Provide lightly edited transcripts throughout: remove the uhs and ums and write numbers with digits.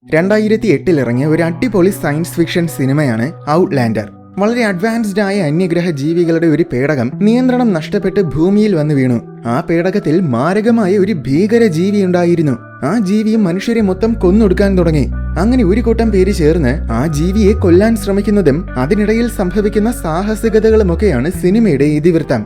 2008 ഇറങ്ങിയ ഒരു അടിപൊളി സയൻസ് ഫിക്ഷൻ സിനിമയാണ് ഔട്ട്ലാൻഡർ. വളരെ അഡ്വാൻസ്ഡ് ആയ അന്യഗ്രഹ ജീവികളുടെ ഒരു പേടകം നിയന്ത്രണം നഷ്ടപ്പെട്ട് ഭൂമിയിൽ വന്നു വീണു. ആ പേടകത്തിൽ മാരകമായ ഒരു ഭീകര ജീവി ഉണ്ടായിരുന്നു. ആ ജീവിയും മനുഷ്യരെ മൊത്തം കൊന്നൊടുക്കാൻ തുടങ്ങി. അങ്ങനെ ഒരു കൂട്ടം പേര് ചേർന്ന് ആ ജീവിയെ കൊല്ലാൻ ശ്രമിക്കുന്നതും അതിനിടയിൽ സംഭവിക്കുന്ന സാഹസികതകളുമൊക്കെയാണ് സിനിമയുടെ ഇതിവൃത്തം.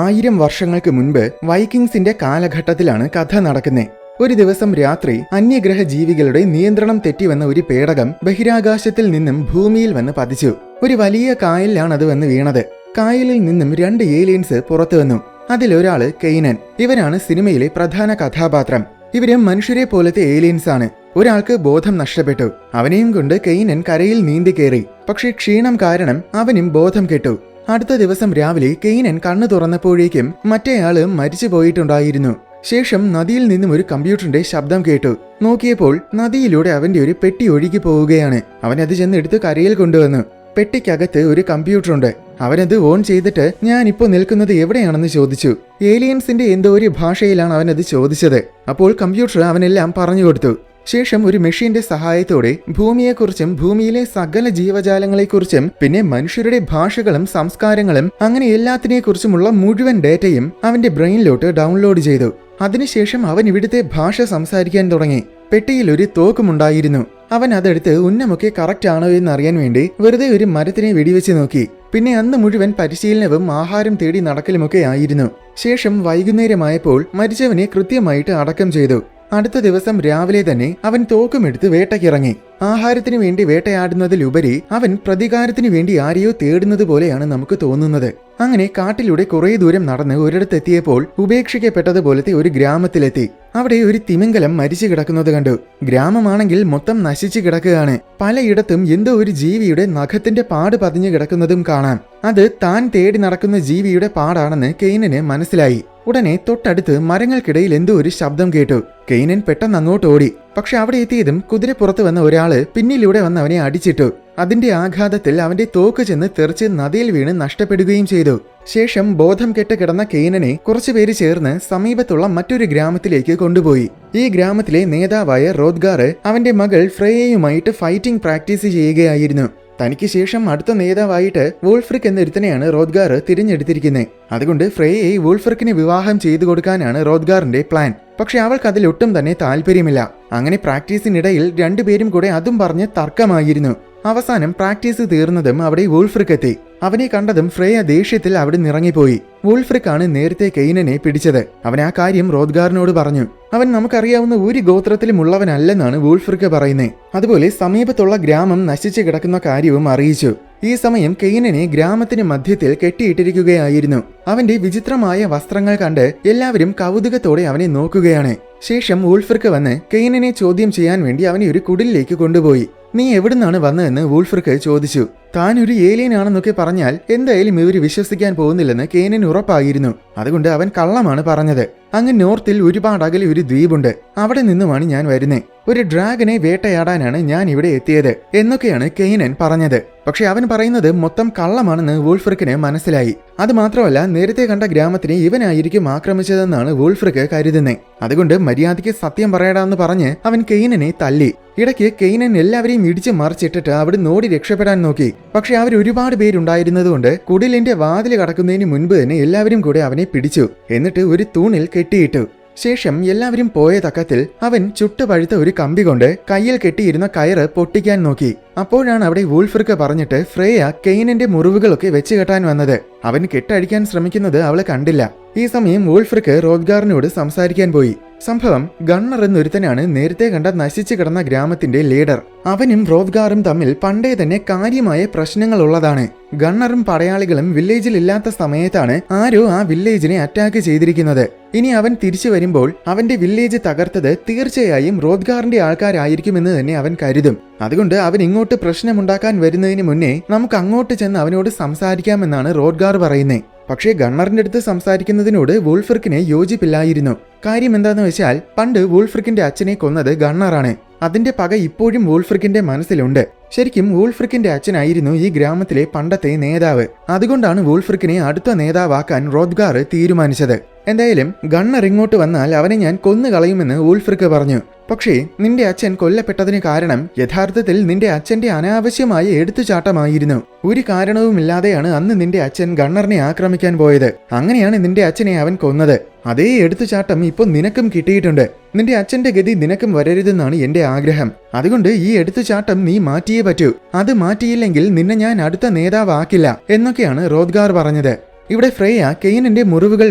ആയിരം വർഷങ്ങൾക്ക് മുൻപ് വൈക്കിങ്സിന്റെ കാലഘട്ടത്തിലാണ് കഥ നടക്കുന്നത്. ഒരു ദിവസം രാത്രി അന്യഗ്രഹ ജീവികളുടെ നിയന്ത്രണം തെറ്റിവന്ന ഒരു പേടകം ബഹിരാകാശത്തിൽ നിന്നും ഭൂമിയിൽ വന്ന് പതിച്ചു. ഒരു വലിയ കായലിലാണ് അത് വന്ന് വീണത്. കായലിൽ നിന്നും 2 ഏലിയൻസ് പുറത്തു വന്നു. അതിലൊരാള് കെയ്നൻ. ഇവരാണ് സിനിമയിലെ പ്രധാന കഥാപാത്രം. ഇവര് മനുഷ്യരെ പോലത്തെ ഏലിയൻസ് ആണ്. ഒരാൾക്ക് ബോധം നഷ്ടപ്പെട്ടു. അവനെയും കൊണ്ട് കെയ്നൻ കരയിൽ നീന്തി കയറി. പക്ഷെ ക്ഷീണം കാരണം അവനും ബോധം കെട്ടു. അടുത്ത ദിവസം രാവിലെ കെയ്നൻ കണ്ണു തുറന്നപ്പോഴേക്കും മറ്റേയാള് മരിച്ചു പോയിട്ടുണ്ടായിരുന്നു. ശേഷം നദിയിൽ നിന്നും ഒരു കമ്പ്യൂട്ടറിന്റെ ശബ്ദം കേട്ടു. നോക്കിയപ്പോൾ നദിയിലൂടെ അവന്റെ ഒരു പെട്ടി ഒഴുകി പോവുകയാണ്. അവനത് ചെന്നെടുത്ത് കരയിൽ കൊണ്ടുവന്നു. പെട്ടിക്കകത്ത് ഒരു കമ്പ്യൂട്ടറുണ്ട്. അവനത് ഓൺ ചെയ്തിട്ട് ഞാനിപ്പോ നിൽക്കുന്നത് എവിടെയാണെന്ന് ചോദിച്ചു. ഏലിയൻസിന്റെ എന്തോ ഒരു ഭാഷയിലാണ് അവനത് ചോദിച്ചത്. അപ്പോൾ കമ്പ്യൂട്ടർ അവനെല്ലാം പറഞ്ഞു കൊടുത്തു. ശേഷം ഒരു മെഷീന്റെ സഹായത്തോടെ ഭൂമിയെക്കുറിച്ചും ഭൂമിയിലെ സകല ജീവജാലങ്ങളെക്കുറിച്ചും പിന്നെ മനുഷ്യരുടെ ഭാഷകളും സംസ്കാരങ്ങളും അങ്ങനെ എല്ലാത്തിനെക്കുറിച്ചുമുള്ള മുഴുവൻ ഡേറ്റയും അവന്റെ ബ്രെയിനിലോട്ട് ഡൗൺലോഡ് ചെയ്തു. അതിനുശേഷം അവൻ ഇവിടുത്തെ ഭാഷ സംസാരിക്കാൻ തുടങ്ങി. പെട്ടിയിൽ ഒരു തോക്കുമുണ്ടായിരുന്നു. അവൻ അതെടുത്ത് ഉന്നമൊക്കെ കറക്റ്റ് ആണോ എന്നറിയാൻ വേണ്ടി വെറുതെ ഒരു മരത്തിനെ വെടിവെച്ച് നോക്കി. പിന്നെ അന്ന് മുഴുവൻ പരിശീലനവും ആഹാരം തേടി നടക്കലുമൊക്കെ ആയിരുന്നു. ശേഷം വൈകുന്നേരമായപ്പോൾ മരിച്ചവനെ കൃത്യമായിട്ട് അടക്കം ചെയ്തു. അടുത്ത ദിവസം രാവിലെ തന്നെ അവൻ തോക്കുമെടുത്ത് വേട്ടയ്ക്കിറങ്ങി. ആഹാരത്തിനു വേണ്ടി വേട്ടയാടുന്നതിലുപരി അവൻ പ്രതികാരത്തിനു വേണ്ടി ആരെയോ തേടുന്നത് പോലെയാണ് നമുക്ക് തോന്നുന്നത്. അങ്ങനെ കാട്ടിലൂടെ കുറെ ദൂരം നടന്ന് ഒരിടത്തെത്തിയപ്പോൾ ഉപേക്ഷിക്കപ്പെട്ടതുപോലത്തെ ഒരു ഗ്രാമത്തിലെത്തി. അവിടെ ഒരു തിമിംഗലം മരിച്ചു കിടക്കുന്നത് കണ്ടു. ഗ്രാമമാണെങ്കിൽ മൊത്തം നശിച്ചു കിടക്കുകയാണ്. പലയിടത്തും എന്തോ ഒരു ജീവിയുടെ നഖത്തിന്റെ പാട് പതിഞ്ഞു കിടക്കുന്നതും കാണാം. അത് താൻ തേടി നടക്കുന്ന ജീവിയുടെ പാടാണെന്ന് കെയ്നന് മനസ്സിലായി. ഉടനെ തൊട്ടടുത്ത് മരങ്ങൾക്കിടയിൽ എന്തോ ഒരു ശബ്ദം കേട്ടു. കെയ്നൻ പെട്ടെന്ന് അങ്ങോട്ട് ഓടി. പക്ഷെ അവിടെ എത്തിയതും കുതിരപ്പുറത്ത് വന്ന ഒരാള് പിന്നിലൂടെ വന്ന് അവനെ അടിച്ചിട്ടു. അതിന്റെ ആഘാതത്തിൽ അവന്റെ തോക്ക് ചെന്ന് തെറിച്ച് നദിയിൽ വീണ് നഷ്ടപ്പെടുകയും ചെയ്തു. ശേഷം ബോധം കെട്ട് കിടന്ന കെയ്നനെ കുറച്ചുപേര് ചേർന്ന് സമീപത്തുള്ള മറ്റൊരു ഗ്രാമത്തിലേക്ക് കൊണ്ടുപോയി. ഈ ഗ്രാമത്തിലെ നേതാവായ റോദ്ഗാർ അവന്റെ മകൾ ഫ്രേയയുമായിട്ട് ഫൈറ്റിംഗ് പ്രാക്ടീസ് ചെയ്യുകയായിരുന്നു. തനിക്ക് ശേഷം അടുത്ത നേതാവായിട്ട് വൂൾഫ്രിക് എന്നൊരുത്തനെയാണ് റോദ്ഗാർ തിരഞ്ഞെടുത്തിരിക്കുന്നത്. അതുകൊണ്ട് ഫ്രേയെ വൂൾഫ്രിക്കിന് വിവാഹം ചെയ്തു കൊടുക്കാനാണ് റോദ്ഗാറിന്റെ പ്ലാൻ. പക്ഷെ അവൾക്ക് അതിലൊട്ടും തന്നെ താല്പര്യമില്ല. അങ്ങനെ പ്രാക്ടീസിനിടയിൽ രണ്ടുപേരും കൂടെ അതും പറഞ്ഞ് തർക്കമായിരുന്നു. അവസാനം പ്രാക്ടീസ് തീർന്നതും അവിടെ വൂൾഫ്രിക് എത്തി. അവനെ കണ്ടതും ഫ്രേയ ദേഷ്യത്തിൽ അവിടെ നിറങ്ങിപ്പോയി. വൂൾഫ്രിക് ആണ് നേരത്തെ കെയ്നനെ പിടിച്ചത്. അവൻ ആ കാര്യം റോദ്ഗാറിനോട് പറഞ്ഞു. അവൻ നമുക്കറിയാവുന്ന ഒരു ഗോത്രത്തിലുമുള്ളവനല്ലെന്നാണ് വൂൾഫ്രിക് പറയുന്നത്. അതുപോലെ സമീപത്തുള്ള ഗ്രാമം നശിച്ചു കിടക്കുന്ന കാര്യവും അറിയിച്ചു. ഈ സമയം കെയ്നനെ ഗ്രാമത്തിന് മധ്യത്തിൽ കെട്ടിയിട്ടിരിക്കുകയായിരുന്നു. അവന്റെ വിചിത്രമായ വസ്ത്രങ്ങൾ കണ്ട് എല്ലാവരും കൗതുകത്തോടെ അവനെ നോക്കുകയാണ്. ശേഷം വൂൾഫ്രിക് വന്ന് കെയ്നനെ ചോദ്യം ചെയ്യാൻ വേണ്ടി അവനെ ഒരു കുടിലേക്ക് കൊണ്ടുപോയി. നീ എവിടുന്നാണ് വന്നതെന്ന് വൂൾഫ്രിക് ചോദിച്ചു. താൻ ഒരു ഏലിയൻ ആണെന്നൊക്കെ പറഞ്ഞാൽ എന്തായാലും ഇവര് വിശ്വസിക്കാൻ പോകുന്നില്ലെന്ന് കെയ്നൻ ഉറപ്പായിരുന്നു. അതുകൊണ്ട് അവൻ കള്ളമാണ് പറഞ്ഞത്. അങ്ങ് നോർത്തിൽ ഒരുപാട് അകലെ ഒരു ദ്വീപുണ്ട്. അവിടെ നിന്നുമാണ് ഞാൻ വരുന്നത്. ഒരു ഡ്രാഗനെ വേട്ടയാടാനാണ് ഞാൻ ഇവിടെ എത്തിയത് എന്നൊക്കെയാണ് കെയ്നൻ പറഞ്ഞത്. പക്ഷെ അവൻ പറയുന്നത് മൊത്തം കള്ളമാണെന്ന് വൂൾഫ്രിക്കിന് മനസ്സിലായി. അത് മാത്രമല്ല, നേരത്തെ കണ്ട ഗ്രാമത്തിനെ ഇവനായിരിക്കും ആക്രമിച്ചതെന്നാണ് വൂൾഫ്രിക് കരുതുന്നത്. അതുകൊണ്ട് മര്യാദയ്ക്ക് സത്യം പറയടാന്ന് പറഞ്ഞ് അവൻ കെയ്നനെ തല്ലി. ഇടയ്ക്ക് കെയ്നൻ എല്ലാവരെയും ഇടിച്ച് മറിച്ചിട്ടിട്ട് അവിടെ ഓടി രക്ഷപ്പെടാൻ നോക്കി. പക്ഷെ അവർ ഒരുപാട് പേരുണ്ടായിരുന്നതുകൊണ്ട് കുടിലിന്റെ വാതിൽ കടക്കുന്നതിന് മുൻപ് തന്നെ എല്ലാവരും കൂടെ അവനെ പിടിച്ചു. എന്നിട്ട് ഒരു തൂണിൽ കെട്ടിയിട്ടു. ശേഷം എല്ലാവരും പോയ തക്കത്തിൽ അവൻ ചുട്ടുപഴുത്ത ഒരു കമ്പി കൊണ്ട് കയ്യിൽ കെട്ടിയിരുന്ന കയറ് പൊട്ടിക്കാൻ നോക്കി. അപ്പോഴാണ് അവിടെ വൂൾഫ്രിക് പറഞ്ഞിട്ട് ഫ്രേയ കെയ്നന്റെ മുറിവുകളൊക്കെ വെച്ച് കെട്ടാൻ വന്നത്. അവൻ കെട്ടഴിക്കാൻ ശ്രമിക്കുന്നത് അവള് കണ്ടില്ല. ഈ സമയം വൂൾഫ്രിക് റോദ്ഗാറിനോട് സംസാരിക്കാൻ പോയി. സംഭവം ഗണ്ണർ എന്നൊരുത്തനാണ് നേരത്തെ കണ്ട നശിച്ചു കിടന്ന ഗ്രാമത്തിന്റെ ലീഡർ. അവനും റോദ്ഗാറും തമ്മിൽ പണ്ടേ തന്നെ കാര്യമായ പ്രശ്നങ്ങൾ ഉള്ളതാണ്. ഗണ്ണറും പടയാളികളും വില്ലേജിൽ ഇല്ലാത്ത സമയത്താണ് ആരോ ആ വില്ലേജിനെ അറ്റാക്ക് ചെയ്തിരിക്കുന്നത്. ഇനി അവൻ തിരിച്ചു വരുമ്പോൾ അവന്റെ വില്ലേജ് തകർത്തത് തീർച്ചയായും റോദ്ഗാറിന്റെ ആൾക്കാരായിരിക്കുമെന്ന് തന്നെ അവൻ കരുതും. അതുകൊണ്ട് അവൻ ഇങ്ങോട്ട് പ്രശ്നമുണ്ടാക്കാൻ വരുന്നതിന് മുന്നേ നമുക്ക് അങ്ങോട്ട് ചെന്ന് അവനോട് സംസാരിക്കാമെന്നാണ് റോദ്ഗാർ പറയുന്നത്. പക്ഷേ ഗണ്ണറിന്റെ അടുത്ത് സംസാരിക്കുന്നതിനോട് വൂൾഫ്രിക്കിന് യോജിപ്പില്ലായിരുന്നു. കാര്യം എന്താന്ന് വെച്ചാൽ പണ്ട് വൂൾഫ്രിക്കിന്റെ അച്ഛനെ കൊന്നത് ഗണ്ണറാണ്. അതിന്റെ പക ഇപ്പോഴും വൂൾഫ്രിക്കിന്റെ മനസ്സിലുണ്ട്. ശരിക്കും വൂൾഫ്രിക്കിന്റെ അച്ഛനായിരുന്നു ഈ ഗ്രാമത്തിലെ പണ്ടത്തെ നേതാവ്. അതുകൊണ്ടാണ് വൂൾഫ്രിക്കിനെ അടുത്ത നേതാവാക്കാൻ റോദ്ഗാർ തീരുമാനിച്ചത്. എന്തായാലും ഗണ്ണർ ഇങ്ങോട്ട് വന്നാൽ അവനെ ഞാൻ കൊന്നുകളയുമെന്ന് വൂൾഫ്രിക്ക് പറഞ്ഞു. പക്ഷേ നിന്റെ അച്ഛൻ കൊല്ലപ്പെട്ടതിന് കാരണം യഥാർത്ഥത്തിൽ നിന്റെ അച്ഛന്റെ അനാവശ്യമായ എടുത്തുചാട്ടമായിരുന്നു. ഒരു കാരണവുമില്ലാതെയാണ് അന്ന് നിന്റെ അച്ഛൻ ഗണ്ണറിനെ ആക്രമിക്കാൻ പോയത്. അങ്ങനെയാണ് നിന്റെ അച്ഛനെ അവൻ കൊന്നത്. അതേ എടുത്തുചാട്ടം ഇപ്പോൾ നിനക്കും കിട്ടിയിട്ടുണ്ട്. നിന്റെ അച്ഛന്റെ ഗതി നിനക്കും വരരുതെന്നാണ് എന്റെ ആഗ്രഹം. അതുകൊണ്ട് ഈ എടുത്തുചാട്ടം നീ മാറ്റിയേ പറ്റൂ. അത് മാറ്റിയില്ലെങ്കിൽ നിന്നെ ഞാൻ അടുത്ത നേതാവാക്കില്ല എന്നൊക്കെയാണ് റോദ്ഗാർ പറഞ്ഞത്. ഇവിടെ ഫ്രേയ കെയ്നന്റെ മുറിവുകൾ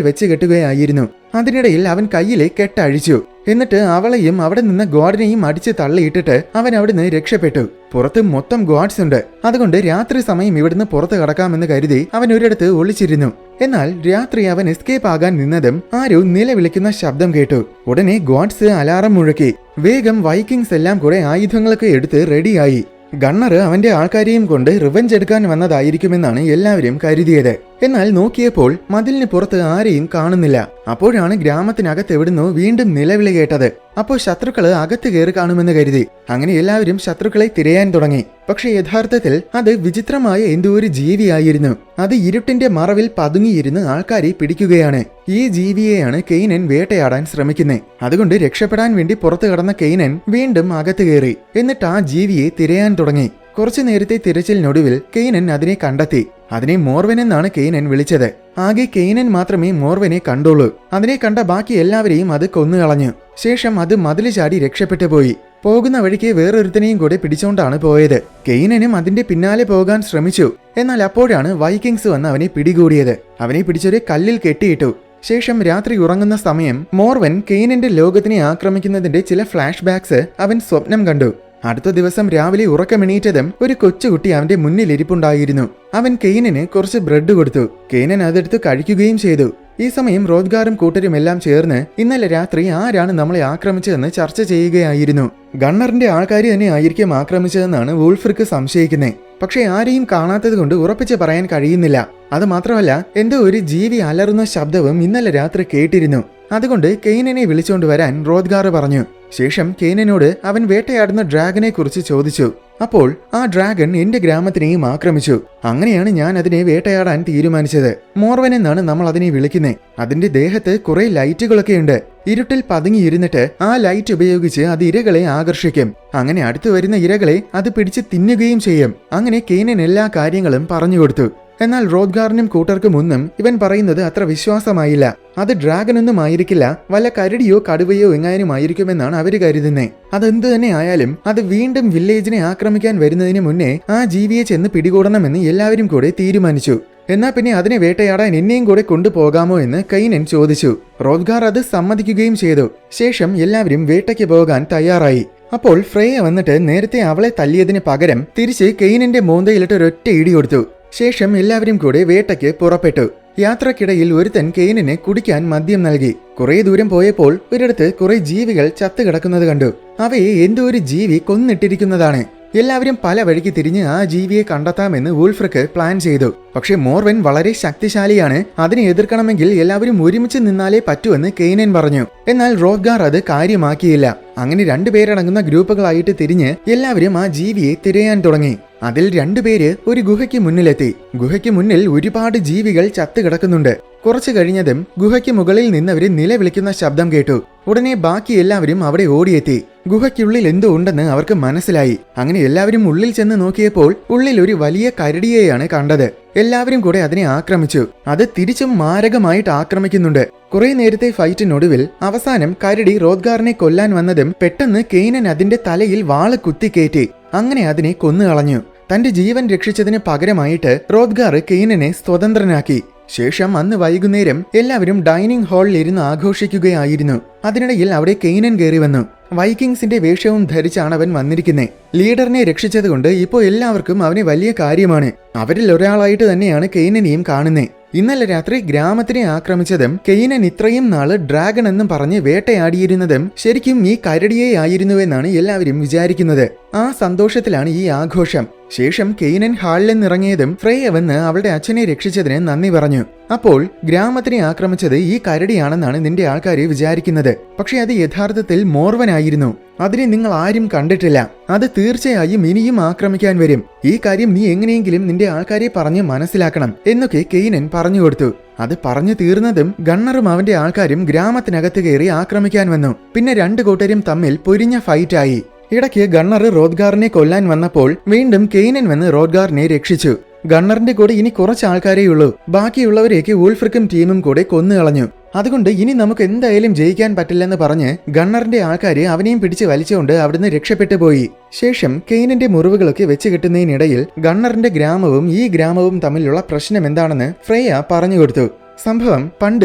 വെച്ച് കെട്ടുകയായിരുന്നു. അതിനിടയിൽ അവൻ കയ്യിലെ കെട്ടഴിച്ചു. എന്നിട്ട് അവളെയും അവിടെ നിന്ന് ഗോഡിനെയും അടിച്ച് തള്ളിയിട്ടിട്ട് അവൻ അവിടുന്ന് രക്ഷപ്പെട്ടു. പുറത്ത് മൊത്തം ഗോഡ്സ് ഉണ്ട്. അതുകൊണ്ട് രാത്രി സമയം ഇവിടുന്ന് പുറത്ത് കടക്കാമെന്ന് കരുതി അവൻ ഒരിടത്ത് ഒളിച്ചിരുന്നു. എന്നാൽ രാത്രി അവൻ എസ്കേപ്പ് ആകാൻ നിന്നതും ആരോ നിലവിളിക്കുന്ന ശബ്ദം കേട്ടു. ഉടനെ ഗോഡ്സ് അലാറം മുഴക്കി. വേഗം വൈക്കിങ്സ് എല്ലാം കുറെ ആയുധങ്ങളൊക്കെ എടുത്ത് റെഡിയായി. ഗണ്ണർ അവന്റെ ആൾക്കാരെയും കൊണ്ട് റിവെഞ്ച് എടുക്കാൻ വന്നതായിരിക്കുമെന്നാണ് എല്ലാവരും കരുതിയത്. എന്നാൽ നോക്കിയപ്പോൾ മതിലിന് പുറത്ത് ആരെയും കാണുന്നില്ല. അപ്പോഴാണ് ഗ്രാമത്തിനകത്ത് എവിടുന്നോ വീണ്ടും നിലവിളി കേട്ടത്. അപ്പോൾ ശത്രുക്കള് അകത്ത് കയറി കാണുമെന്ന് കരുതി അങ്ങനെ എല്ലാവരും ശത്രുക്കളെ തിരയാൻ തുടങ്ങി. പക്ഷെ യഥാർത്ഥത്തിൽ അത് വിചിത്രമായ എന്തോ ഒരു ജീവിയായിരുന്നു. അത് ഇരുട്ടിന്റെ മറവിൽ പതുങ്ങിയിരുന്ന് ആൾക്കാരെ പിടിക്കുകയാണ്. ഈ ജീവിയെയാണ് കെയ്നൻ വേട്ടയാടാൻ ശ്രമിക്കുന്നത്. അതുകൊണ്ട് രക്ഷപ്പെടാൻ വേണ്ടി പുറത്തു കടന്ന കെയ്നൻ വീണ്ടും അകത്ത് കയറി. എന്നിട്ട് ആ ജീവിയെ തിരയാൻ തുടങ്ങി. കുറച്ചു നേരത്തെ തിരച്ചിലിനൊടുവിൽ കെയ്നൻ അതിനെ കണ്ടെത്തി. അതിനെ മോർവൻ എന്നാണ് കെയ്നൻ വിളിച്ചത്. ആകെ കെയ്നൻ മാത്രമേ മോർവനെ കണ്ടുള്ളൂ. അതിനെ കണ്ട ബാക്കി എല്ലാവരെയും അത് കൊന്നുകളഞ്ഞു. ശേഷം അത് മതില് ചാടി രക്ഷപ്പെട്ടു പോയി. പോകുന്ന വഴിക്ക് വേറൊരുത്തനെയും കൂടെ പിടിച്ചോണ്ടാണ് പോയത്. കെയ്നനും അതിന്റെ പിന്നാലെ പോകാൻ ശ്രമിച്ചു. എന്നാൽ അപ്പോഴാണ് വൈക്കിങ്സ് വന്ന് അവനെ പിടികൂടിയത്. അവനെ പിടിച്ചൊരു കല്ലിൽ കെട്ടിയിട്ടു. ശേഷം രാത്രി ഉറങ്ങുന്ന സമയം മോർവൻ കെയ്നന്റെ ലോകത്തിനെ ആക്രമിക്കുന്നതിന്റെ ചില ഫ്ലാഷ് ബാക്സ് അവൻ സ്വപ്നം കണ്ടു. അടുത്ത ദിവസം രാവിലെ ഉറക്കമെണീറ്റതും ഒരു കൊച്ചുകുട്ടി അവന്റെ മുന്നിൽ ഇരിപ്പുണ്ടായിരുന്നു. അവൻ കെയ്നന് കുറച്ച് ബ്രെഡ് കൊടുത്തു. കെയ്നൻ അതെടുത്ത് കഴിക്കുകയും ചെയ്തു. ഈ സമയം റോദ്ഗാറും കൂട്ടരും എല്ലാം ചേർന്ന് ഇന്നലെ രാത്രി ആരാണ് നമ്മളെ ആക്രമിച്ചതെന്ന് ചർച്ച ചെയ്യുകയായിരുന്നു. ഗണ്ണറിന്റെ ആൾക്കാർ തന്നെ ആയിരിക്കും ആക്രമിച്ചതെന്നാണ് വൂൾഫ്രിക്ക് സംശയിക്കുന്നത്. പക്ഷെ ആരെയും കാണാത്തത് കൊണ്ട് ഉറപ്പിച്ച് പറയാൻ കഴിയുന്നില്ല. അത് മാത്രമല്ല എന്തോ ഒരു ജീവി അലറുന്ന ശബ്ദവും ഇന്നലെ രാത്രി കേട്ടിരുന്നു. അതുകൊണ്ട് കെയ്നനെ വിളിച്ചുകൊണ്ട് വരാൻ റോദ്ഗാർ പറഞ്ഞു. ശേഷം കെയ്നനോട് അവൻ വേട്ടയാടുന്ന ഡ്രാഗനെ കുറിച്ച് ചോദിച്ചു. അപ്പോൾ ആ ഡ്രാഗൺ എന്റെ ഗ്രാമത്തിനെയും ആക്രമിച്ചു. അങ്ങനെയാണ് ഞാൻ അതിനെ വേട്ടയാടാൻ തീരുമാനിച്ചത്. മോർവൻ എന്നാണ് നമ്മൾ അതിനെ വിളിക്കുന്നത്. അതിന്റെ ദേഹത്ത് കുറെ ലൈറ്റുകളൊക്കെയുണ്ട്. ഇരുട്ടിൽ പതുങ്ങിയിരുന്നിട്ട് ആ ലൈറ്റ് ഉപയോഗിച്ച് അത് ഇരകളെ ആകർഷിക്കും. അങ്ങനെ അടുത്തു വരുന്ന ഇരകളെ അത് പിടിച്ച് തിന്നുകയും ചെയ്യും. അങ്ങനെ കെയ്നൻ എല്ലാ കാര്യങ്ങളും പറഞ്ഞു കൊടുത്തു. എന്നാൽ റോദ്ഗാറിനും കൂട്ടർക്കും ഒന്നും ഇവൻ പറയുന്നത് അത്ര വിശ്വാസമായില്ല. അത് ഡ്രാഗനൊന്നും ആയിരിക്കില്ല, വല്ല കരടിയോ കടുവയോ എങ്ങാനും ആയിരിക്കുമെന്നാണ് അവര് കരുതുന്നേ. അതെന്ത് തന്നെ ആയാലും അത് വീണ്ടും വില്ലേജിനെ ആക്രമിക്കാൻ വരുന്നതിന് മുന്നേ ആ ജീവിയെ ചെന്ന് പിടികൂടണമെന്ന് എല്ലാവരും കൂടെ തീരുമാനിച്ചു. എന്നാ പിന്നെ അതിനെ വേട്ടയാടാൻ എന്നെയും കൂടെ കൊണ്ടുപോകാമോ എന്ന് കെയ്നൻ ചോദിച്ചു. റോദ്ഗാർ അത് സമ്മതിക്കുകയും ചെയ്തു. ശേഷം എല്ലാവരും വേട്ടയ്ക്ക് പോകാൻ തയ്യാറായി. അപ്പോൾ ഫ്രേയ വന്നിട്ട് നേരത്തെ അവളെ തല്ലിയതിന് പകരം തിരിച്ച് കെയ്നന്റെ മോന്തയിലിട്ട് ഒരൊറ്റ ഇടി കൊടുത്തു. ശേഷം എല്ലാവരും കൂടെ വേട്ടയ്ക്ക് പുറപ്പെട്ടു. യാത്രക്കിടയിൽ ഒരുത്തൻ കെയ്നന് കുടിക്കാൻ മദ്യം നൽകി. കുറെ ദൂരം പോയപ്പോൾ ഒരിടത്ത് കുറെ ജീവികൾ ചത്തുകിടക്കുന്നത് കണ്ടു. അവയെ എന്തോ ഒരു ജീവി കൊന്നിട്ടിരിക്കുന്നതാണ്. എല്ലാവരും പല വഴിക്ക് തിരിഞ്ഞ് ആ ജീവിയെ കണ്ടെത്താമെന്ന് വൂൾഫ്രിക്ക് പ്ലാൻ ചെയ്തു. പക്ഷെ മോർവൻ വളരെ ശക്തിശാലിയാണ്. അതിനെ എതിർക്കണമെങ്കിൽ എല്ലാവരും ഒരുമിച്ച് നിന്നാലേ പറ്റുമെന്ന് കെയ്നൻ പറഞ്ഞു. എന്നാൽ റോദ്ഗാർ അത് കാര്യമാക്കിയില്ല. അങ്ങനെ രണ്ടുപേരടങ്ങുന്ന ഗ്രൂപ്പുകളായിട്ട് തിരിഞ്ഞ് എല്ലാവരും ആ ജീവിയെ തിരയാൻ തുടങ്ങി. അതിൽ രണ്ടുപേര് ഒരു ഗുഹയ്ക്ക് മുന്നിലെത്തി. ഗുഹയ്ക്ക് മുന്നിൽ ഒരുപാട് ജീവികൾ ചത്തുകിടക്കുന്നുണ്ട്. കുറച്ചു കഴിഞ്ഞതും ഗുഹയ്ക്ക് മുകളിൽ നിന്നവര് നിലവിളിക്കുന്ന ശബ്ദം കേട്ടു. ഉടനെ ബാക്കി എല്ലാവരും അവിടെ ഓടിയെത്തി. ഗുഹയ്ക്കുള്ളിൽ എന്തോ ഉണ്ടെന്ന് അവർക്ക് മനസ്സിലായി. അങ്ങനെ എല്ലാവരും ഉള്ളിൽ ചെന്ന് നോക്കിയപ്പോൾ ഉള്ളിൽ ഒരു വലിയ കരടിയെയാണ് കണ്ടത്. എല്ലാവരും കൂടെ അതിനെ ആക്രമിച്ചു. അത് തിരിച്ചും മാരകമായിട്ട് ആക്രമിക്കുന്നുണ്ട്. കുറെ നേരത്തെ ഫൈറ്റിനൊടുവിൽ അവസാനം കരടി റോദ്ഗാറിനെ കൊല്ലാൻ വന്നതും പെട്ടെന്ന് കെയ്നൻ അതിന്റെ തലയിൽ വാള് കുത്തിക്കേറ്റി. അങ്ങനെ അതിനെ കൊന്നുകളഞ്ഞു. തന്റെ ജീവൻ രക്ഷിച്ചതിന് പകരമായിട്ട് റോദ്ഗാർ കെയ്നനെ സ്വതന്ത്രനാക്കി. ശേഷം അന്ന് വൈകുന്നേരം എല്ലാവരും ഡൈനിങ് ഹാളിൽ ഇരുന്ന് ആഘോഷിക്കുകയായിരുന്നു. അതിനിടയിൽ അവിടെ കെയ്നൻ കയറി വന്നു. വൈക്കിങ്സിന്റെ വേഷവും ധരിച്ചാണ് അവൻ വന്നിരിക്കുന്നത്. ലീഡറിനെ രക്ഷിച്ചതുകൊണ്ട് ഇപ്പോൾ എല്ലാവർക്കും അവന് വലിയ കാര്യമാണ്. അവരിൽ ഒരാളായിട്ട് തന്നെയാണ് കെയ്നനെയും കാണുന്നത്. ഇന്നലെ രാത്രി ഗ്രാമത്തിനെ ആക്രമിച്ചതും കെയ്നൻ ഇത്രയും നാള് ഡ്രാഗൺ എന്നും പറഞ്ഞ് വേട്ടയാടിയിരുന്നതും ശരിക്കും ഈ കരടിയെ ആയിരുന്നുവെന്നാണ് എല്ലാവരും വിചാരിക്കുന്നത്. ആ സന്തോഷത്തിലാണ് ഈ ആഘോഷം. ശേഷം കെയ്നൻ ഹാളിൽ നിന്നിറങ്ങിയതും ഫ്രേയ വന്ന് അവളുടെ അച്ഛനെ രക്ഷിച്ചതിന് നന്ദി പറഞ്ഞു. അപ്പോൾ ഗ്രാമത്തിനെ ആക്രമിച്ചത് ഈ കരടിയാണെന്നാണ് നിന്റെ ആൾക്കാരെ വിചാരിക്കുന്നത്. പക്ഷെ അത് യഥാർത്ഥത്തിൽ മോർവനായിരുന്നു. അതിനെ നിങ്ങൾ ആരും കണ്ടിട്ടില്ല. അത് തീർച്ചയായും ഇനിയും ആക്രമിക്കാൻ വരും. ഈ കാര്യം നീ എങ്ങനെയെങ്കിലും നിന്റെ ആൾക്കാരെ പറഞ്ഞ് മനസ്സിലാക്കണം എന്നൊക്കെ കെയ്നൻ പറഞ്ഞു കൊടുത്തു. അത് പറഞ്ഞു തീർന്നതും ഗണ്ണറും അവന്റെ ആൾക്കാരും ഗ്രാമത്തിനകത്ത് കയറി ആക്രമിക്കാൻ വന്നു. പിന്നെ രണ്ടു കൂട്ടരും തമ്മിൽ പൊരിഞ്ഞ ഫൈറ്റായി. ഇടയ്ക്ക് ഗണ്ണർ റോദ്ഗാറിനെ കൊല്ലാൻ വന്നപ്പോൾ വീണ്ടും കെയ്നൻ വന്ന് റോദ്ഗാറിനെ രക്ഷിച്ചു. ഗണ്ണറിന്റെ കൂടെ ഇനി കുറച്ച് ആൾക്കാരേയുള്ളൂ. ബാക്കിയുള്ളവരേക്ക് വൂൾഫ്രിക്കും ടീമും കൂടെ കൊന്നുകളഞ്ഞു. അതുകൊണ്ട് ഇനി നമുക്ക് എന്തായാലും ജയിക്കാൻ പറ്റില്ലെന്ന് പറഞ്ഞ് ഗണ്ണറിന്റെ ആൾക്കാര് അവനെയും പിടിച്ച് വലിച്ചുകൊണ്ട് അവിടുന്ന് രക്ഷപ്പെട്ടു പോയി. ശേഷം കെയ്നന്റെ മുറിവുകളൊക്കെ വെച്ച് കെട്ടുന്നതിനിടയിൽ ഗണ്ണറിന്റെ ഗ്രാമവും ഈ ഗ്രാമവും തമ്മിലുള്ള പ്രശ്നം എന്താണെന്ന് ഫ്രേയ പറഞ്ഞു കൊടുത്തു. സംഭവം പണ്ട്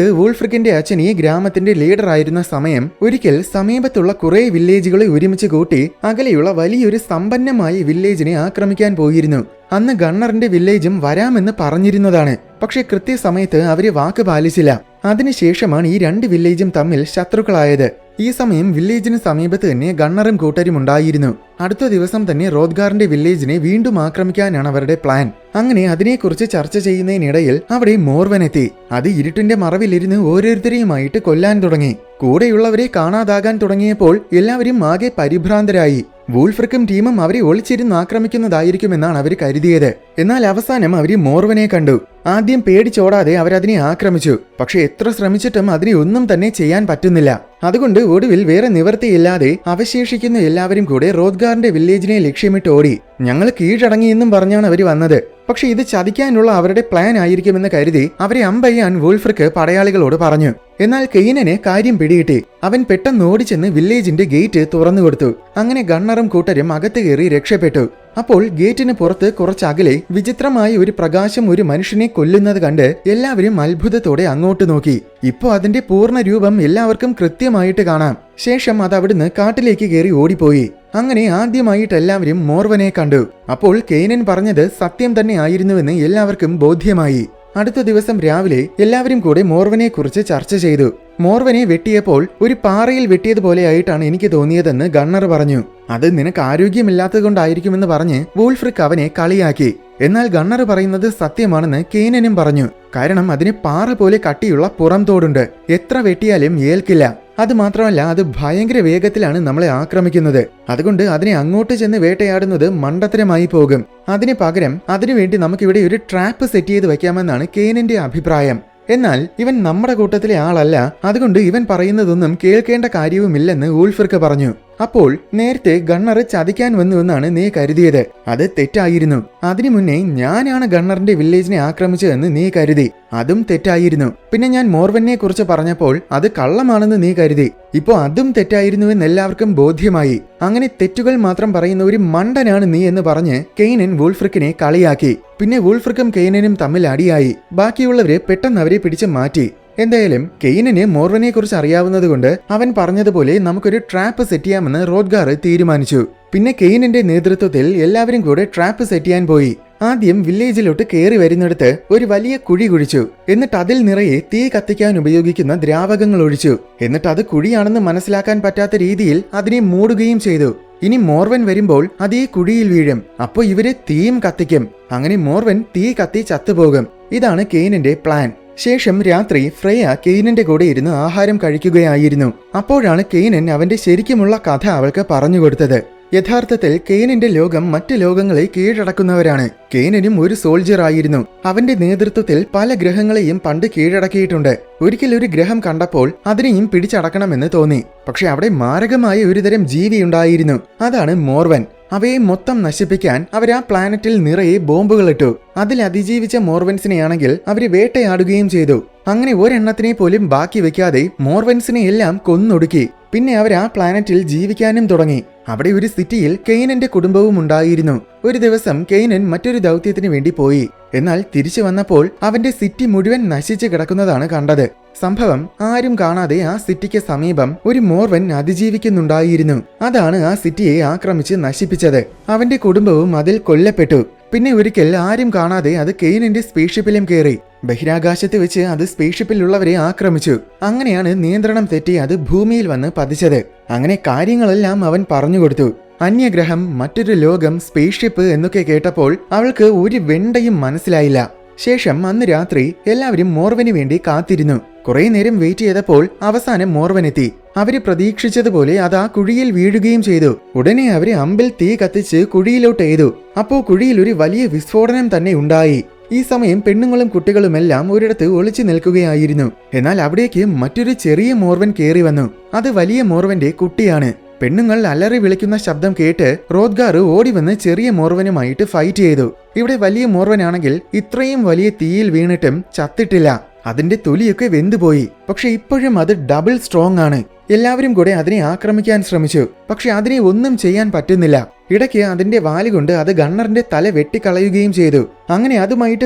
വൂൾഫ്രിക്കിന്റെ അച്ഛൻ ഈ ഗ്രാമത്തിന്റെ ലീഡർ ആയിരുന്ന സമയം ഒരിക്കൽ സമീപത്തുള്ള കുറെ വില്ലേജുകളെ ഒരുമിച്ച് കൂട്ടി അകലെയുള്ള വലിയൊരു സമ്പന്നമായ വില്ലേജിനെ ആക്രമിക്കാൻ പോയിരുന്നു. അന്ന് ഗണ്ണറിന്റെ വില്ലേജും വരാമെന്ന് പറഞ്ഞിരുന്നതാണ്. പക്ഷെ കൃത്യസമയത്ത് അവര് വാക്ക് പാലിച്ചില്ല. അതിനുശേഷമാണ് ഈ രണ്ട് വില്ലേജും തമ്മിൽ ശത്രുക്കളായത്. ഈ സമയം വില്ലേജിന് സമീപത്ത് തന്നെ ഗണ്ണറും കൂട്ടരും ഉണ്ടായിരുന്നു. അടുത്ത ദിവസം തന്നെ റോദ്ഗാറിന്റെ വില്ലേജിനെ വീണ്ടും ആക്രമിക്കാനാണ് അവരുടെ പ്ലാൻ. അങ്ങനെ അതിനെക്കുറിച്ച് ചർച്ച ചെയ്യുന്നതിനിടയിൽ അവിടെ മോർവനെത്തി. അത് ഇരുട്ടിന്റെ മറവിലിരുന്ന് ഓരോരുത്തരെയുമായിട്ട് കൊല്ലാൻ തുടങ്ങി. കൂടെയുള്ളവരെ കാണാതാകാൻ തുടങ്ങിയപ്പോൾ എല്ലാവരും ആകെ പരിഭ്രാന്തരായി. വൂൾഫ്രിക്കും ടീമും അവരെ ഒളിച്ചിരുന്ന് ആക്രമിക്കുന്നതായിരിക്കുമെന്നാണ് അവർ കരുതിയത്. എന്നാൽ അവസാനം അവർ മോർവനെ കണ്ടു. ആദ്യം പേടിച്ചോടാതെ അവരതിനെ ആക്രമിച്ചു. പക്ഷെ എത്ര ശ്രമിച്ചിട്ടും അതിനെ ഒന്നും തന്നെ ചെയ്യാൻ പറ്റുന്നില്ല. അതുകൊണ്ട് ഒടുവിൽ വേറെ നിവൃത്തിയില്ലാതെ അവശേഷിക്കുന്ന എല്ലാവരും കൂടെ റോദ്ഗാറിന്റെ വില്ലേജിനെ ലക്ഷ്യമിട്ട് ഓടി. ഞങ്ങൾ കീഴടങ്ങിയെന്നും പറഞ്ഞാണ് അവർ വന്നത്. പക്ഷെ ഇത് ചതിക്കാനുള്ള അവരുടെ പ്ലാൻ ആയിരിക്കുമെന്ന് കരുതി അവരെ അമ്പയ്യാൻ വൂൾഫ്രിക്ക് പടയാളികളോട് പറഞ്ഞു. എന്നാൽ കെയ്നന് കാര്യം പിടികിട്ടി. അവൻ പെട്ടെന്ന് ഓടിച്ചെന്ന് വില്ലേജിന്റെ ഗേറ്റ് തുറന്നു കൊടുത്തു. അങ്ങനെ ഗണ്ണറും കൂട്ടരും അകത്ത് കയറി രക്ഷപ്പെട്ടു. അപ്പോൾ ഗേറ്റിന് പുറത്ത് കുറച്ചകലെ വിചിത്രമായ ഒരു പ്രകാശം ഒരു മനുഷ്യനെ കൊല്ലുന്നത് കണ്ട് എല്ലാവരും അത്ഭുതത്തോടെ അങ്ങോട്ട് നോക്കി. ഇപ്പോ അതിന്റെ പൂർണ്ണ രൂപം എല്ലാവർക്കും കൃത്യമായിട്ട് കാണാം. ശേഷം അത് അവിടുന്ന് കാട്ടിലേക്ക് കയറി ഓടിപ്പോയി. അങ്ങനെ ആദ്യമായിട്ട് എല്ലാവരും മോർവനെ കണ്ടു. അപ്പോൾ കെയ്നൻ പറഞ്ഞത് സത്യം തന്നെ ആയിരുന്നുവെന്ന് എല്ലാവർക്കും ബോധ്യമായി. അടുത്ത ദിവസം രാവിലെ എല്ലാവരും കൂടെ മോർവനെ കുറിച്ച് ചർച്ച ചെയ്തു. മോർവനെ വെട്ടിയപ്പോൾ ഒരു പാറയിൽ വെട്ടിയതുപോലെയായിട്ടാണ് എനിക്ക് തോന്നിയതെന്ന് ഗണ്ണർ പറഞ്ഞു. അത് നിനക്ക് ആരോഗ്യമില്ലാത്തതുകൊണ്ടായിരിക്കുമെന്ന് പറഞ്ഞ് വൂൾഫ്രിക്ക് അവനെ കളിയാക്കി. എന്നാൽ ഗണ്ണർ പറയുന്നത് സത്യമാണെന്ന് കെയ്നനും പറഞ്ഞു. കാരണം അതിന് പാറ പോലെ കട്ടിയുള്ള പുറം തോടുണ്ട്. എത്ര വെട്ടിയാലും ഏൽക്കില്ല. അത് മാത്രമല്ല, അത് ഭയങ്കര വേഗത്തിലാണ് നമ്മളെ ആക്രമിക്കുന്നത്. അതുകൊണ്ട് അതിനെ അങ്ങോട്ട് ചെന്ന് വേട്ടയാടുന്നത് മണ്ടത്തരമായി പോകും. അതിന് പകരം അതിനുവേണ്ടി നമുക്കിവിടെ ഒരു ട്രാപ്പ് സെറ്റ് ചെയ്ത് വെക്കാമെന്നാണ് കെയ്നന്റെ അഭിപ്രായം. എന്നാൽ ഇവൻ നമ്മുടെ കൂട്ടത്തിലെ ആളല്ല. അതുകൊണ്ട് ഇവൻ പറയുന്നതൊന്നും കേൾക്കേണ്ട കാര്യവുമില്ലെന്ന് വൂൾഫ്രിക്ക് പറഞ്ഞു. അപ്പോൾ നേരത്തെ ഗണ്ണർ ചതിക്കാൻ വന്നുവെന്നാണ് നീ കരുതിയത്. അത് തെറ്റായിരുന്നു. അതിനു മുന്നേ ഞാനാണ് ഗണ്ണറിന്റെ വില്ലേജിനെ ആക്രമിച്ചതെന്ന് നീ കരുതി. അതും തെറ്റായിരുന്നു. പിന്നെ ഞാൻ മോർവനെ കുറിച്ച് പറഞ്ഞപ്പോൾ അത് കള്ളമാണെന്ന് നീ കരുതി. ഇപ്പോ അതും തെറ്റായിരുന്നുവെന്ന് എല്ലാവർക്കും ബോധ്യമായി. അങ്ങനെ തെറ്റുകൾ മാത്രം പറയുന്ന ഒരു മണ്ടനാണ് നീ എന്ന് പറഞ്ഞ് കെയ്നൻ വൂൾഫ്രിക്കിനെ കളിയാക്കി. പിന്നെ വൂൾഫ്രിക്കും കെയ്നനും തമ്മിൽ അടിയായി. ബാക്കിയുള്ളവരെ പെട്ടെന്ന് അവരെ പിടിച്ച് മാറ്റി. എന്തായാലും കെയ്നന് മോർവനെ കുറിച്ച് അറിയാവുന്നതുകൊണ്ട് അവൻ പറഞ്ഞതുപോലെ നമുക്കൊരു ട്രാപ്പ് സെറ്റ് ചെയ്യാമെന്ന് റോദ്ഗാർ തീരുമാനിച്ചു. പിന്നെ കെയ്നന്റെ നേതൃത്വത്തിൽ എല്ലാവരും കൂടെ ട്രാപ്പ് സെറ്റ് ചെയ്യാൻ പോയി. ആദ്യം വില്ലേജിലോട്ട് കയറി വരുന്നിടത്ത് ഒരു വലിയ കുഴി കുഴിച്ചു. എന്നിട്ട് അതിൽ നിറയെ തീ കത്തിക്കാൻ ഉപയോഗിക്കുന്ന ദ്രാവകങ്ങൾ ഒഴിച്ചു. എന്നിട്ട് അത് കുഴിയാണെന്ന് മനസ്സിലാക്കാൻ പറ്റാത്ത രീതിയിൽ അതിനെ മൂടുകയും ചെയ്തു. ഇനി മോർവൻ വരുമ്പോൾ അത് ഈ കുഴിയിൽ വീഴും. അപ്പോൾ ഇവര് തീയും കത്തിക്കും. അങ്ങനെ മോർവൻ തീ കത്തി ചത്തുപോകും. ഇതാണ് കെയ്നന്റെ പ്ലാൻ. ശേഷം രാത്രി ഫ്രേയ കെയ്നന്റെ കൂടെ ഇരുന്ന് ആഹാരം കഴിക്കുകയായിരുന്നു. അപ്പോഴാണ് കെയ്നൻ അവന്റെ ശരിക്കുമുള്ള കഥ അവൾക്ക് പറഞ്ഞുകൊടുത്തത്. യഥാർത്ഥത്തിൽ കെയ്നന്റെ ലോകം മറ്റ് ലോകങ്ങളെ കീഴടക്കുന്നവരാണ്. കെയ്നനും ഒരു സോൾജർ ആയിരുന്നു. അവന്റെ നേതൃത്വത്തിൽ പല ഗ്രഹങ്ങളെയും പണ്ട് കീഴടക്കിയിട്ടുണ്ട്. ഒരിക്കൽ ഒരു ഗ്രഹം കണ്ടപ്പോൾ അതിനെയും പിടിച്ചടക്കണമെന്ന് തോന്നി. പക്ഷെ അവിടെ മാരകമായ ഒരുതരം ജീവിയുണ്ടായിരുന്നു. അതാണ് മോർവൻ. അവയെ മൊത്തം നശിപ്പിക്കാൻ അവർ ആ പ്ലാനറ്റിൽ നിറയെ ബോംബുകളിട്ടു. അതിൽ അതിജീവിച്ച മോർവൻസിനെയാണെങ്കിൽ അവര് വേട്ടയാടുകയും ചെയ്തു. അങ്ങനെ ഒരെണ്ണത്തിനെ പോലും ബാക്കി വെക്കാതെ മോർവൻസിനെ എല്ലാം കൊന്നൊടുക്കി. പിന്നെ അവർ ആ പ്ലാനറ്റിൽ ജീവിക്കാനും തുടങ്ങി. അവിടെ ഒരു സിറ്റിയിൽ കെയ്നന്റെ കുടുംബവും ഉണ്ടായിരുന്നു. ഒരു ദിവസം കെയ്നൻ മറ്റൊരു ദൗത്യത്തിന് വേണ്ടി പോയി. എന്നാൽ തിരിച്ചു വന്നപ്പോൾ അവന്റെ സിറ്റി മുഴുവൻ നശിച്ചു കിടക്കുന്നതാണ് കണ്ടത്. സംഭവം ആരും കാണാതെ ആ സിറ്റിക്ക് സമീപം ഒരു മോർവൻ അതിജീവിക്കുന്നുണ്ടായിരുന്നു. അതാണ് ആ സിറ്റിയെ ആക്രമിച്ച് നശിപ്പിച്ചത്. അവന്റെ കുടുംബവും അതിൽ കൊല്ലപ്പെട്ടു. പിന്നെ ഒരിക്കൽ ആരും കാണാതെ അത് കെയ്നന്റെ സ്പേസ്ഷിപ്പിലും കയറി. ബഹിരാകാശത്ത് വെച്ച് അത് സ്പേസ്ഷിപ്പിലുള്ളവരെ ആക്രമിച്ചു. അങ്ങനെയാണ് നിയന്ത്രണം തെറ്റി അത് ഭൂമിയിൽ വന്ന് പതിച്ചത്. അങ്ങനെ കാര്യങ്ങളെല്ലാം അവൻ പറഞ്ഞുകൊടുത്തു. അന്യഗ്രഹം, മറ്റൊരു ലോകം, സ്പേസ്ഷിപ്പ് എന്നൊക്കെ കേട്ടപ്പോൾ അവൾക്ക് ഒരു വെണ്ടയും മനസ്സിലായില്ല. ശേഷം അന്ന് രാത്രി എല്ലാവരും മോർവന് വേണ്ടി കാത്തിരുന്നു. കുറെ നേരം വെയിറ്റ് ചെയ്തപ്പോൾ അവസാനം മോർവൻ എത്തി. അവര് പ്രതീക്ഷിച്ചതുപോലെ അത് ആ കുഴിയിൽ വീഴുകയും ചെയ്തു. ഉടനെ അവര് അമ്പിൽ തീ കത്തിച്ച് കുഴിയിലോട്ട് എയ്തു. അപ്പോ കുഴിയിൽ ഒരു വലിയ വിസ്ഫോടനം തന്നെ ഉണ്ടായി. ഈ സമയം പെണ്ണുങ്ങളും കുട്ടികളുമെല്ലാം ഒരിടത്ത് ഒളിച്ചു നിൽക്കുകയായിരുന്നു. എന്നാൽ അവിടേക്ക് മറ്റൊരു ചെറിയ മോർവൻ കയറി വന്നു. അത് വലിയ മോർവന്റെ കുട്ടിയാണ്. പെണ്ണുങ്ങൾ അലറി വിളിക്കുന്ന ശബ്ദം കേട്ട് റോദ്ഗാർ ഓടി വന്ന് ചെറിയ മോർവനുമായിട്ട് ഫൈറ്റ് ചെയ്തു. ഇവിടെ വലിയ മോർവനാണെങ്കിൽ ഇത്രയും വലിയ തീയിൽ വീണിട്ടും ചത്തിട്ടില്ല. അതിന്റെ തൊലിയൊക്കെ വെന്തുപോയി. പക്ഷെ ഇപ്പോഴും അത് ഡബിൾ സ്ട്രോങ് ആണ്. എല്ലാവരും കൂടെ അതിനെ ആക്രമിക്കാൻ ശ്രമിച്ചു. പക്ഷെ അതിനെ ഒന്നും ചെയ്യാൻ പറ്റുന്നില്ല. ഇടയ്ക്ക് അതിന്റെ വാലുകൊണ്ട് അത് ഗണ്ണറിന്റെ തല വെട്ടിക്കളയുകയും ചെയ്തു. അങ്ങനെ അതുമായിട്ട്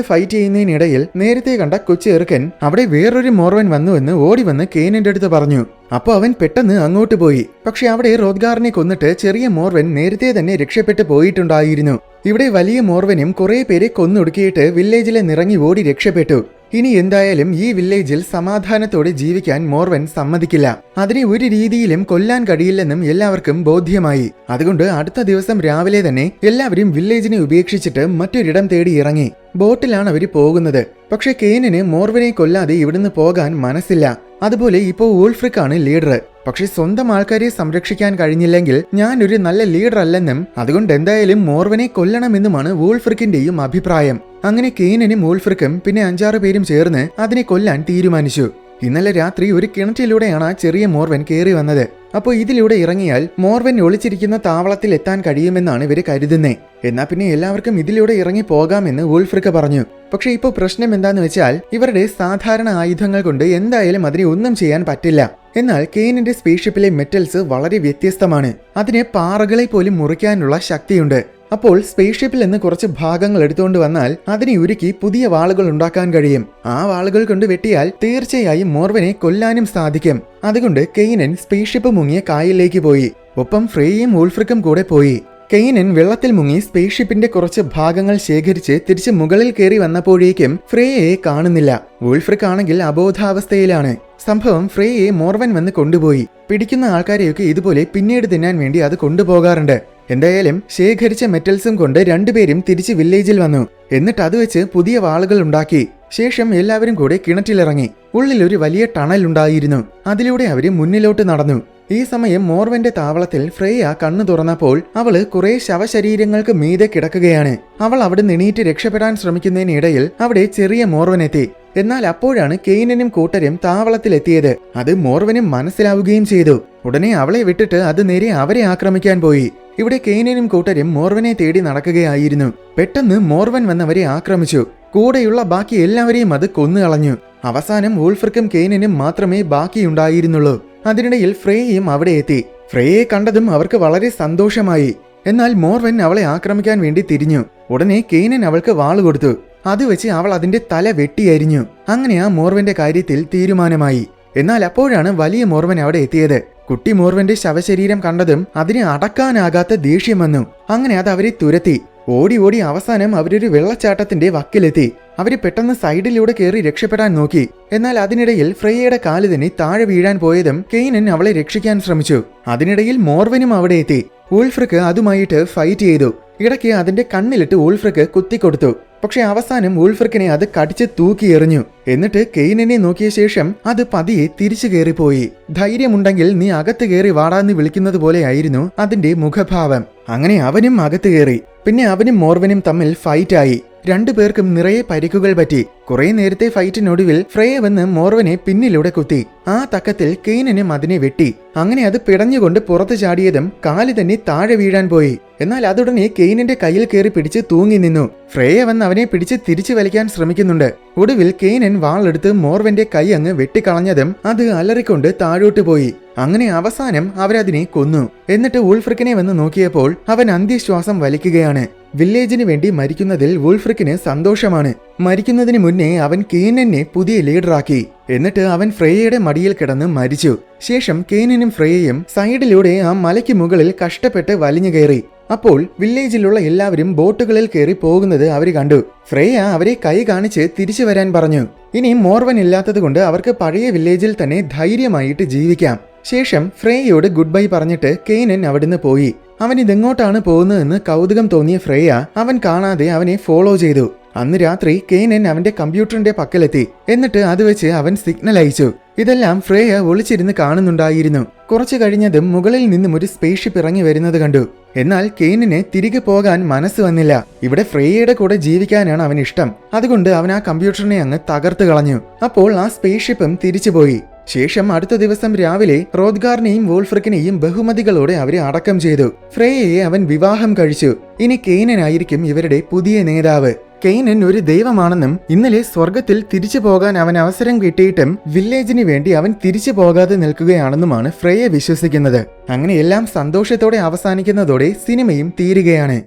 ഫൈറ്റ് ചെയ്യുന്നതിനിടയിൽ നേരത്തെ കണ്ട കൊച്ചെറുക്കൻ അവിടെ വേറൊരു മോർവൻ വന്നുവെന്ന് ഓടി വന്ന് കെയ്നിന്റെ അടുത്ത് പറഞ്ഞു. അപ്പൊ അവൻ പെട്ടെന്ന് അങ്ങോട്ട് പോയി. പക്ഷെ അവിടെ റോദ്ഗാറിനെ കൊന്നിട്ട് ചെറിയ മോർവൻ നേരത്തെ തന്നെ രക്ഷപ്പെട്ടു പോയിട്ടുണ്ടായിരുന്നു. ഇവിടെ വലിയ മോർവനും കുറെ പേരെ കൊന്നൊടുക്കിയിട്ട് വില്ലേജിലെ നിറങ്ങി ഓടി രക്ഷപ്പെട്ടു. ഇനി എന്തായാലും ഈ വില്ലേജിൽ സമാധാനത്തോടെ ജീവിക്കാൻ മോർവൻ സമ്മതിക്കില്ല. അതിനെ ഒരു രീതിയിലും കൊല്ലാൻ കഴിയില്ലെന്നും എല്ലാവർക്കും ബോധ്യമായി. അതുകൊണ്ട് അടുത്ത ദിവസം രാവിലെ തന്നെ എല്ലാവരും വില്ലേജിനെ ഉപേക്ഷിച്ചിട്ട് മറ്റൊരിടം തേടി ഇറങ്ങി. ബോട്ടിലാണ് അവര് പോകുന്നത്. പക്ഷെ കെയ്നിന് മോർവനെ കൊല്ലാതെ ഇവിടുന്ന് പോകാൻ മനസ്സില്ല. അതുപോലെ ഇപ്പോ വൂൾഫ്രിക്കാണ് ലീഡർ. പക്ഷെ സ്വന്തം ആൾക്കാരെ സംരക്ഷിക്കാൻ കഴിഞ്ഞില്ലെങ്കിൽ ഞാൻ ഒരു നല്ല ലീഡർ അല്ലെന്നും അതുകൊണ്ട് എന്തായാലും മോർവനെ കൊല്ലണമെന്നുമാണ് വൂൾഫ്രിക്കിന്റെയും അഭിപ്രായം. അങ്ങനെ കെയ്നും വൂൾഫ്രിക്കും പിന്നെ 5-6 പേരും ചേർന്ന് അതിനെ കൊല്ലാൻ തീരുമാനിച്ചു. ഇന്നലെ രാത്രി ഒരു കിണറ്റിലൂടെയാണ് ആ ചെറിയ മോർവൻ കയറി വന്നത്. അപ്പോൾ ഇതിലൂടെ ഇറങ്ങിയാൽ മോർവൻ ഒളിച്ചിരിക്കുന്ന താവളത്തിൽ എത്താൻ കഴിയുമെന്നാണ് ഇവര് കരുതുന്നേ. എന്നാ പിന്നെ എല്ലാവർക്കും ഇതിലൂടെ ഇറങ്ങി പോകാമെന്ന് വൂൾഫ്രിക്ക് പറഞ്ഞു. പക്ഷെ ഇപ്പോൾ പ്രശ്നം എന്താന്ന് വെച്ചാൽ ഇവരുടെ സാധാരണ ആയുധങ്ങൾ കൊണ്ട് എന്തായാലും അതിനെ ഒന്നും ചെയ്യാൻ പറ്റില്ല. എന്നാൽ കെയ്നിന്റെ സ്പേസ്ഷിപ്പിലെ മെറ്റൽസ് വളരെ വ്യത്യസ്തമാണ്. അതിന് പാറകളെ പോലും മുറിക്കാനുള്ള ശക്തിയുണ്ട്. അപ്പോൾ സ്പേസ്ഷിപ്പിൽ നിന്ന് കുറച്ച് ഭാഗങ്ങൾ എടുത്തുകൊണ്ട് വന്നാൽ അതിനെ ഉരുക്കി പുതിയ വാളുകൾ ഉണ്ടാക്കാൻ കഴിയും. ആ വാളുകൾ കൊണ്ട് വെട്ടിയാൽ തീർച്ചയായും മോർവനെ കൊല്ലാനും സാധിക്കും. അതുകൊണ്ട് കെയ്നൻ സ്പേസ്ഷിപ്പ് മുങ്ങിയ കായലിലേക്ക് പോയി. ഒപ്പം ഫ്രേയും വൂൾഫ്രിക്കും കൂടെ പോയി. കെയ്നൻ വെള്ളത്തിൽ മുങ്ങി സ്പേസ്ഷിപ്പിന്റെ കുറച്ച് ഭാഗങ്ങൾ ശേഖരിച്ച് തിരിച്ച് മുകളിൽ കയറി വന്നപ്പോഴേക്കും ഫ്രേയെ കാണുന്നില്ല. വൂൾഫ്രിക്ക് ആണെങ്കിൽ അബോധാവസ്ഥയിലാണ്. സംഭവം ഫ്രേയെ മോർവൻ വന്ന് കൊണ്ടുപോയി. പിടിക്കുന്ന ആൾക്കാരെയൊക്കെ ഇതുപോലെ പിന്നീട് തിന്നാൻ വേണ്ടി അത് കൊണ്ടുപോകാറുണ്ട്. എന്തായാലും ശേഖരിച്ച മെറ്റൽസും കൊണ്ട് രണ്ടുപേരും തിരിച്ച് വില്ലേജിൽ വന്നു. എന്നിട്ട് അത് വെച്ച് പുതിയ വാളുകൾ ഉണ്ടാക്കി. ശേഷം എല്ലാവരും കൂടെ കിണറ്റിലിറങ്ങി. ഉള്ളിൽ ഒരു വലിയ ടണൽ ഉണ്ടായിരുന്നു. അതിലൂടെ അവര് മുന്നിലോട്ട് നടന്നു. ഈ സമയം മോർവന്റെ താവളത്തിൽ ഫ്രേയ കണ്ണു തുറന്നപ്പോൾ അവള് കുറെ ശവശരീരങ്ങൾക്ക് മീതെ കിടക്കുകയാണ്. അവൾ അവിടെ എണീറ്റ് രക്ഷപ്പെടാൻ ശ്രമിക്കുന്നതിനിടയിൽ അവിടെ ചെറിയ മോർവൻ എത്തി. എന്നാൽ അപ്പോഴാണ് കെയ്നും കൂട്ടരും താവളത്തിലെത്തിയത്. അത് മോർവനും മനസ്സിലാവുകയും ചെയ്തു. ഉടനെ അവളെ വിട്ടിട്ട് അത് നേരെ അവരെ ആക്രമിക്കാൻ പോയി. ഇവിടെ കെയ്നും കൂട്ടരും മോർവനെ തേടി നടക്കുകയായിരുന്നു. പെട്ടെന്ന് മോർവൻ വന്നവരെ ആക്രമിച്ചു. കൂടെയുള്ള ബാക്കി എല്ലാവരെയും അത് കൊന്നുകളഞ്ഞു. അവസാനം വൂൾഫ്രിക്കും കെയ്നും മാത്രമേ ബാക്കിയുണ്ടായിരുന്നുള്ളൂ. അതിനിടയിൽ ഫ്രേയും അവിടെ എത്തി. ഫ്രേയെ കണ്ടതും അവർക്ക് വളരെ സന്തോഷമായി. എന്നാൽ മോർവൻ അവളെ ആക്രമിക്കാൻ വേണ്ടി തിരിഞ്ഞു. ഉടനെ കെയ്നൻ അവൾക്ക് വാള് കൊടുത്തു. അത് വെച്ച് അവൾ അതിന്റെ തല വെട്ടിയരിഞ്ഞു. അങ്ങനെ ആ മോർവന്റെ കാര്യത്തിൽ തീരുമാനമായി. എന്നാൽ അപ്പോഴാണ് വലിയ മോർവൻ അവിടെ എത്തിയത്. കുട്ടി മോർവന്റെ ശവശരീരം കണ്ടതും അതിനെ അടക്കാനാകാത്ത ദേഷ്യം വന്നു. അങ്ങനെ അത് അവരെ തുരത്തി. ഓടി ഓടി അവസാനം അവരൊരു വെള്ളച്ചാട്ടത്തിന്റെ വക്കിലെത്തി. അവര് പെട്ടെന്ന് സൈഡിലൂടെ കയറി രക്ഷപ്പെടാൻ നോക്കി. എന്നാൽ അതിനിടയിൽ ഫ്രേയയുടെ കാല് തന്നെ താഴെ വീഴാൻ പോയതും കെയ്നൻ അവളെ രക്ഷിക്കാൻ ശ്രമിച്ചു. അതിനിടയിൽ മോർവനും അവിടെ എത്തി. വൂൾഫ്രിക്ക് അതുമായിട്ട് ഫൈറ്റ് ചെയ്തു. ഇടയ്ക്ക് അതിന്റെ കണ്ണിലിട്ട് വൂൾഫ്രിക്ക് കുത്തിക്കൊടുത്തു. പക്ഷെ അവസാനം വൂൾഫ്രിക്കിനെ അത് കടിച്ച് തൂക്കി എറിഞ്ഞു. എന്നിട്ട് കെയ്നനെ നോക്കിയ ശേഷം അത് പതിയെ തിരിച്ചു കയറിപ്പോയി. ധൈര്യമുണ്ടെങ്കിൽ നീ അകത്ത് കയറി വാടാന്ന് വിളിക്കുന്നത് പോലെയായിരുന്നു അതിന്റെ മുഖഭാവം. അങ്ങനെ അവനും അകത്ത് കയറി. പിന്നെ അവനും മോർവനും തമ്മിൽ ഫൈറ്റായി. രണ്ടുപേർക്കും നിറയെ പരിക്കുകൾ പറ്റി. കുറെ നേരത്തെ ഫൈറ്റിനൊടുവിൽ ഫ്രേയ വന്ന് മോർവനെ പിന്നിലൂടെ കുത്തി. ആ തക്കത്തിൽ കെയ്നനും അതിനെ വെട്ടി. അങ്ങനെ അത് പിടഞ്ഞുകൊണ്ട് പുറത്തു ചാടിയതും കാല് തന്നെ താഴെ വീഴാൻ പോയി. എന്നാൽ അതുടനെ കെയ്നിന്റെ കയ്യിൽ കയറി പിടിച്ച് തൂങ്ങി നിന്നു. ഫ്രേയ വന്ന് അവനെ പിടിച്ച് തിരിച്ചു വലിക്കാൻ ശ്രമിക്കുന്നുണ്ട്. ഒടുവിൽ കെയ്നൻ വാളെടുത്ത് മോർവന്റെ കൈ അങ്ങ് വെട്ടിക്കളഞ്ഞതും അത് അലറിക്കൊണ്ട് താഴോട്ട് പോയി. അങ്ങനെ അവസാനം അവരതിനെ കൊന്നു. എന്നിട്ട് വൂൾഫ്രിക്കിനെ വന്ന് നോക്കിയപ്പോൾ അവൻ അന്ത്യശ്വാസം വലിക്കുകയാണ്. വില്ലേജിന് വേണ്ടി മരിക്കുന്നതിൽ വൂൾഫ്രിക്കിന് സന്തോഷമാണ്. മരിക്കുന്നതിന് മുന്നേ അവൻ കെയ്നനെ പുതിയ ലീഡറാക്കി. എന്നിട്ട് അവൻ ഫ്രേയയുടെ മടിയിൽ കിടന്ന് മരിച്ചു. ശേഷം കെയ്നും ഫ്രേയയും സൈഡിലൂടെ ആ മലയ്ക്ക് മുകളിൽ കഷ്ടപ്പെട്ട് വലിഞ്ഞു കയറി. അപ്പോൾ വില്ലേജിലുള്ള എല്ലാവരും ബോട്ടുകളിൽ കയറി പോകുന്നത് അവര് കണ്ടു. ഫ്രേയ അവരെ കൈ കാണിച്ച് തിരിച്ചു വരാൻ പറഞ്ഞു. ഇനി മോർവൻ ഇല്ലാത്തത് കൊണ്ട് അവർക്ക് പഴയ വില്ലേജിൽ തന്നെ ധൈര്യമായിട്ട് ജീവിക്കാം. ശേഷം ഫ്രേയയോട് ഗുഡ് ബൈ പറഞ്ഞിട്ട് കെയ്നൻ അവിടുന്ന് പോയി. അവൻ ഇതെങ്ങോട്ടാണ് പോകുന്നതെന്ന് കൗതുകം തോന്നിയ ഫ്രേയ അവൻ കാണാതെ അവനെ ഫോളോ ചെയ്തു. അന്ന് രാത്രി കെയ്നൻ അവന്റെ കമ്പ്യൂട്ടറിന്റെ പക്കലെത്തി. എന്നിട്ട് അത് വെച്ച് അവൻ സിഗ്നൽ അയച്ചു. ഇതെല്ലാം ഫ്രേയ ഒളിച്ചിരുന്ന് കാണുന്നുണ്ടായിരുന്നു. കുറച്ചു കഴിഞ്ഞതും മുകളിൽ നിന്നും ഒരു സ്പേസ്ഷിപ്പ് ഇറങ്ങി വരുന്നത് കണ്ടു. എന്നാൽ കെയ്നിന് തിരികെ പോകാൻ മനസ്സ് വന്നില്ല. ഇവിടെ ഫ്രേയയുടെ കൂടെ ജീവിക്കാനാണ് അവൻ ഇഷ്ടം. അതുകൊണ്ട് അവൻ ആ കമ്പ്യൂട്ടറിനെ അങ്ങ് തകർത്ത് കളഞ്ഞു. അപ്പോൾ ആ സ്പേസ്ഷിപ്പും തിരിച്ചുപോയി. ശേഷം അടുത്ത ദിവസം രാവിലെ റോദ്ഗാറിനെയും വോൾഫ്രിക്കിനെയും ബഹുമതികളോടെ അവരെ അടക്കം ചെയ്തു. ഫ്രേയയെ അവൻ വിവാഹം കഴിച്ചു. ഇനി കെയ്നനായിരിക്കും ഇവരുടെ പുതിയ നേതാവ്. കെയ്നൻ ഒരു ദൈവമാണെന്നും ഇന്നലെ സ്വർഗത്തിൽ തിരിച്ചു പോകാൻ അവൻ അവസരം കിട്ടിയിട്ടും വില്ലേജിന് വേണ്ടി അവൻ തിരിച്ചു പോകാതെ നിൽക്കുകയാണെന്നുമാണ് ഫ്രേയ വിശ്വസിക്കുന്നത്. അങ്ങനെ എല്ലാം സന്തോഷത്തോടെ അവസാനിക്കുന്നതോടെ സിനിമയും തീരുകയാണ്.